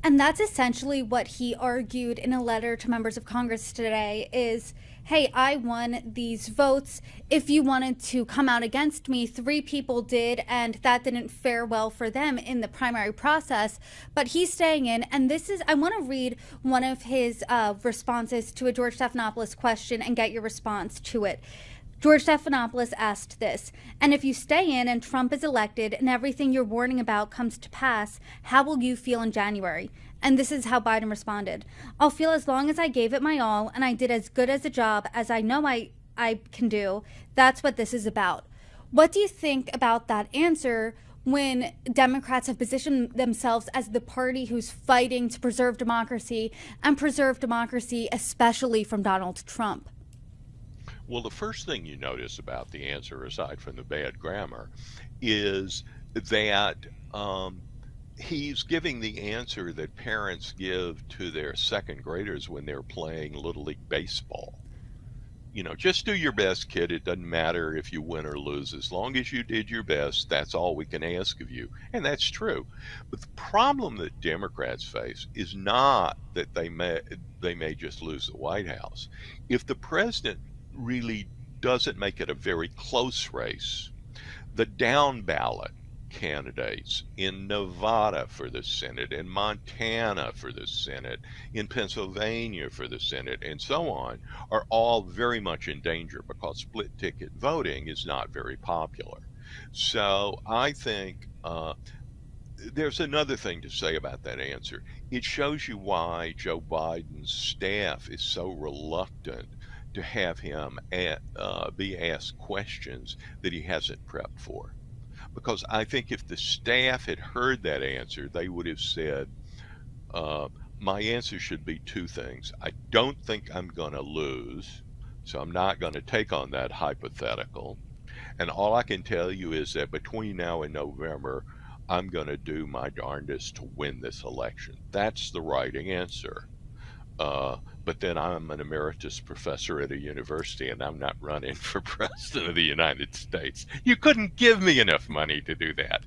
And that's essentially what he argued in a letter to members of Congress today is, hey, I won these votes. If you wanted to come out against me, three people did, and that didn't fare well for them in the primary process. But he's staying in, and I want to read one of his responses to a George Stephanopoulos question and get your response to it. George Stephanopoulos asked this, and if you stay in and Trump is elected and everything you're warning about comes to pass, how will you feel in January? And this is how Biden responded. I'll feel as long as I gave it my all and I did as good as a job as I know I can do. That's what this is about. What do you think about that answer when Democrats have positioned themselves as the party who's fighting to preserve democracy and preserve democracy especially from Donald Trump? Well, the first thing you notice about the answer, aside from the bad grammar, is that he's giving the answer that parents give to their second graders when they're playing Little League Baseball. Just do your best, kid. It doesn't matter if you win or lose. As long as you did your best, that's all we can ask of you. And that's true. But the problem that Democrats face is not that they may just lose the White House. If the president really doesn't make it a very close race, the down ballot candidates in Nevada for the Senate, in Montana for the Senate, in Pennsylvania for the Senate, and so on, are all very much in danger because split ticket voting is not very popular. So I think there's another thing to say about that answer. It shows you why Joe Biden's staff is so reluctant to have him be asked questions that he hasn't prepped for. Because I think if the staff had heard that answer, they would have said, my answer should be two things. I don't think I'm going to lose, so I'm not going to take on that hypothetical. And all I can tell you is that between now and November, I'm going to do my darndest to win this election. That's the right answer. But then I'm an emeritus professor at a university and I'm not running for president of the United States. You couldn't give me enough money to do that.